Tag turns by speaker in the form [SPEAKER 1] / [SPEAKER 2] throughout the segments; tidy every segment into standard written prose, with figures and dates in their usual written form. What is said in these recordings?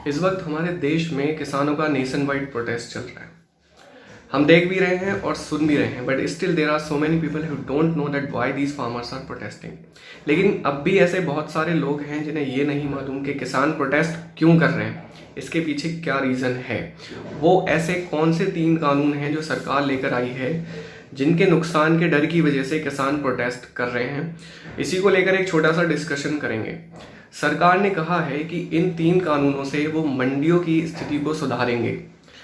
[SPEAKER 1] इस वक्त हमारे देश में किसानों का नेशन वाइड प्रोटेस्ट चल रहा है। हम देख भी रहे हैं और सुन भी रहे हैं, but still there are so many people who don't know that why these farmers are protesting. लेकिन अब भी ऐसे बहुत सारे लोग हैं जिन्हें ये नहीं मालूम कि किसान प्रोटेस्ट क्यों कर रहे हैं, इसके पीछे क्या रीज़न है। वो ऐसे कौन से 3 कानून हैं जो सरकार लेकर आई है जिनके नुकसान के डर की वजह से किसान प्रोटेस्ट कर रहे हैं। इसी को लेकर एक छोटा सा डिस्कशन करेंगे। सरकार ने कहा है कि इन 3 कानूनों से वो मंडियों की स्थिति को सुधारेंगे,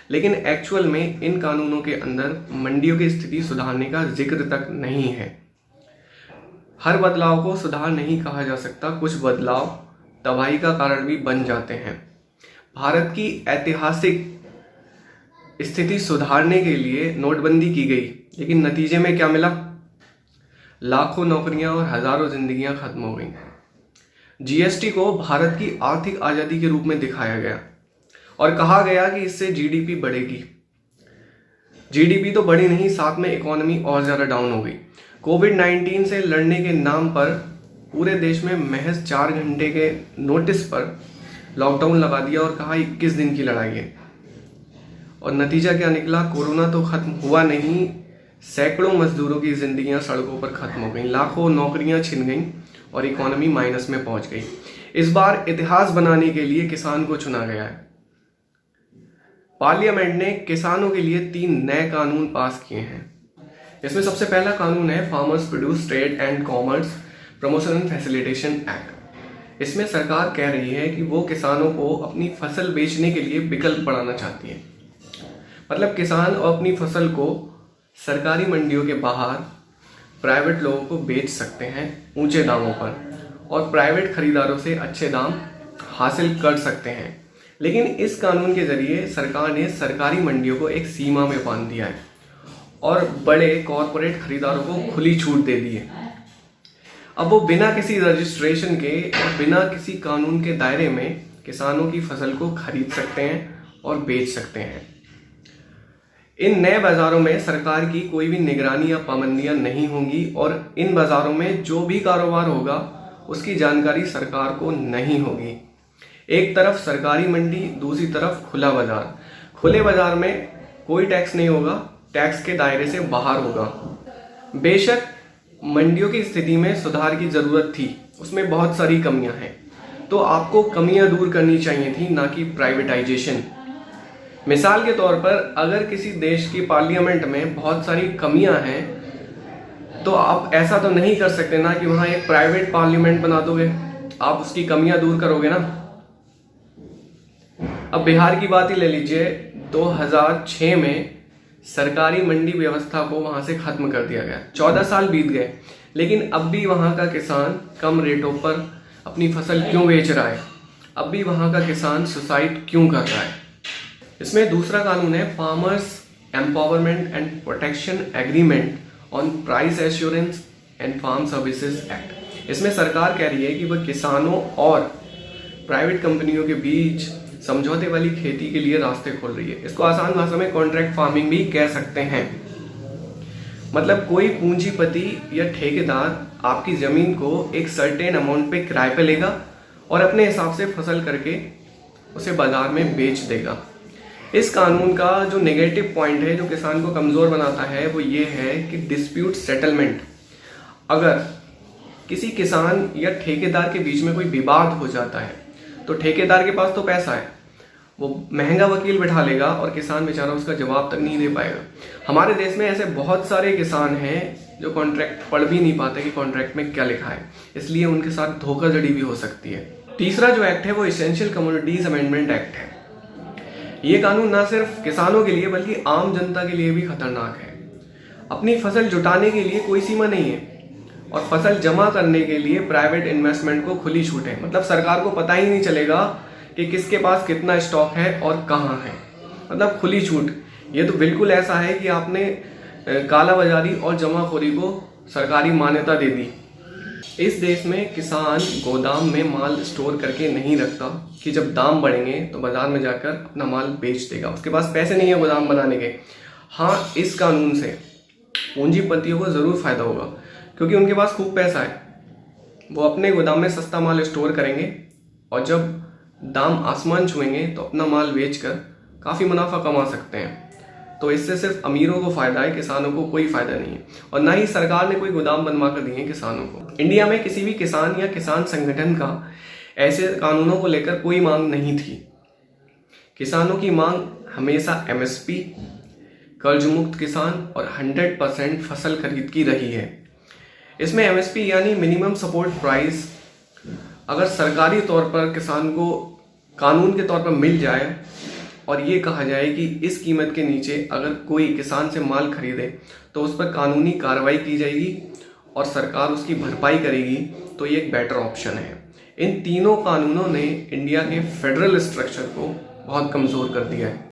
[SPEAKER 1] लेकिन एक्चुअल में इन कानूनों के अंदर मंडियों की स्थिति सुधारने का जिक्र तक नहीं है। हर बदलाव को सुधार नहीं कहा जा सकता, कुछ बदलाव तबाही का कारण भी बन जाते हैं। भारत की ऐतिहासिक स्थिति सुधारने के लिए नोटबंदी की गई, लेकिन नतीजे में क्या मिला? लाखों नौकरियां और हजारों जिंदगियां खत्म हो गई। जीएसटी को भारत की आर्थिक आजादी के रूप में दिखाया गया और कहा गया कि इससे जीडीपी बढ़ेगी। जीडीपी तो बढ़ी नहीं, साथ में इकोनॉमी और ज़्यादा डाउन हो गई। कोविड-19 से लड़ने के नाम पर पूरे देश में महज 4 घंटे के नोटिस पर लॉकडाउन लगा दिया और कहा 21 दिन की लड़ाई है। और नतीजा क्या निकला? कोरोना तो खत्म हुआ नहीं, सैकड़ों मजदूरों की जिंदगियां सड़कों पर खत्म हो गई, लाखों नौकरियां छिन गईं और इकोनॉमी माइनस में पहुंच गई। इस बार इतिहास बनाने के लिए किसान को चुना गया है। पार्लियामेंट ने किसानों के लिए 3 नए कानून पास किए हैं। इसमें सबसे पहला कानून है farmers produce trade and commerce promotion and facilitation act. इसमें सरकार कह रही है कि वो किसानों को अपनी फसल बेचने के लिए विकल्प बढ़ाना चाहती है। मतलब किसान अपनी फसल को सरकारी मंडियों के बाहर प्राइवेट लोगों को बेच सकते हैं ऊंचे दामों पर, और प्राइवेट खरीदारों से अच्छे दाम हासिल कर सकते हैं। लेकिन इस कानून के जरिए सरकार ने सरकारी मंडियों को एक सीमा में बांध दिया है और बड़े कॉरपोरेट खरीदारों को खुली छूट दे दी है। अब वो बिना किसी रजिस्ट्रेशन के और बिना किसी कानून के दायरे में किसानों की फसल को खरीद सकते हैं और बेच सकते हैं। इन नए बाजारों में सरकार की कोई भी निगरानी या पाबंदियां नहीं होंगी और इन बाजारों में जो भी कारोबार होगा उसकी जानकारी सरकार को नहीं होगी। एक तरफ सरकारी मंडी, दूसरी तरफ खुला बाजार। खुले बाजार में कोई टैक्स नहीं होगा, टैक्स के दायरे से बाहर होगा। बेशक मंडियों की स्थिति में सुधार की जरूरत थी, उसमें बहुत सारी कमियां हैं, तो आपको कमियां दूर करनी चाहिए थी, ना कि प्राइवेटाइजेशन। मिसाल के तौर पर अगर किसी देश की पार्लियामेंट में बहुत सारी कमियां हैं तो आप ऐसा तो नहीं कर सकते ना कि वहां एक प्राइवेट पार्लियामेंट बना दोगे, आप उसकी कमियां दूर करोगे ना। अब बिहार की बात ही ले लीजिए, 2006 में सरकारी मंडी व्यवस्था को वहां से खत्म कर दिया गया। 14 साल बीत गए, लेकिन अब भी वहां का किसान कम रेटों पर अपनी फसल क्यों बेच रहा है? अब भी वहां का किसान सुसाइड क्यों कर रहा है? इसमें दूसरा कानून है farmers empowerment and protection agreement on price assurance and farm services act. इसमें सरकार कह रही है कि वह किसानों और प्राइवेट कंपनियों के बीच समझौते वाली खेती के लिए रास्ते खोल रही है। इसको आसान भाषा में कॉन्ट्रैक्ट फार्मिंग भी कह सकते हैं। मतलब कोई पूंजीपति या ठेकेदार आपकी जमीन को एक सर्टेन अमाउंट पे किराए पे लेगा और अपने हिसाब से फसल करके उसे बाजार में बेच देगा। इस कानून का जो नेगेटिव पॉइंट है, जो किसान को कमजोर बनाता है, वो ये है कि डिस्प्यूट सेटलमेंट। अगर किसी किसान या ठेकेदार के बीच में कोई विवाद हो जाता है तो ठेकेदार के पास तो पैसा है, वो महंगा वकील बिठा लेगा और किसान बेचारा उसका जवाब तक नहीं दे पाएगा। हमारे देश में ऐसे बहुत सारे किसान हैं जो कॉन्ट्रैक्ट पढ़ भी नहीं पाते कि कॉन्ट्रैक्ट में क्या लिखा है, इसलिए उनके साथ धोखाधड़ी भी हो सकती है। तीसरा जो एक्ट है वो एसेंशियल कमोडिटीज अमेंडमेंट एक्ट है। ये कानून ना सिर्फ किसानों के लिए बल्कि आम जनता के लिए भी खतरनाक है। अपनी फसल जुटाने के लिए कोई सीमा नहीं है और फसल जमा करने के लिए प्राइवेट इन्वेस्टमेंट को खुली छूट है। मतलब सरकार को पता ही नहीं चलेगा कि किसके पास कितना स्टॉक है और कहाँ है। मतलब खुली छूट। ये तो बिल्कुल ऐसा है कि आपने कालाबाजारी और जमाखोरी को सरकारी मान्यता दे दी। इस देश में किसान गोदाम में माल स्टोर करके नहीं रखता कि जब दाम बढ़ेंगे तो बाजार में जाकर अपना माल बेच देगा, उसके पास पैसे नहीं है गोदाम बनाने के। हाँ, इस कानून से पूंजीपतियों को जरूर फायदा होगा क्योंकि उनके पास खूब पैसा है। वो अपने गोदाम में सस्ता माल स्टोर करेंगे और जब दाम आसमान छुएंगे तो अपना माल बेचकर काफ़ी मुनाफा कमा सकते हैं। तो इससे सिर्फ अमीरों को फ़ायदा है, किसानों को कोई फ़ायदा नहीं है। और ना ही सरकार ने कोई गोदाम बनवा कर दिए हैं किसानों को। इंडिया में किसी भी किसान या किसान संगठन का ऐसे कानूनों को लेकर कोई मांग नहीं थी। किसानों की मांग हमेशा एमएसपी, कर्ज मुक्त किसान और 100% फसल खरीद की रही है। इसमें एमएसपी यानी मिनिमम सपोर्ट प्राइस अगर सरकारी तौर पर किसान को कानून के तौर पर मिल जाए और ये कहा जाए कि इस कीमत के नीचे अगर कोई किसान से माल खरीदे तो उस पर कानूनी कार्रवाई की जाएगी और सरकार उसकी भरपाई करेगी, तो ये एक बेटर ऑप्शन है। इन तीनों कानूनों ने इंडिया के फेडरल स्ट्रक्चर को बहुत कमज़ोर कर दिया है।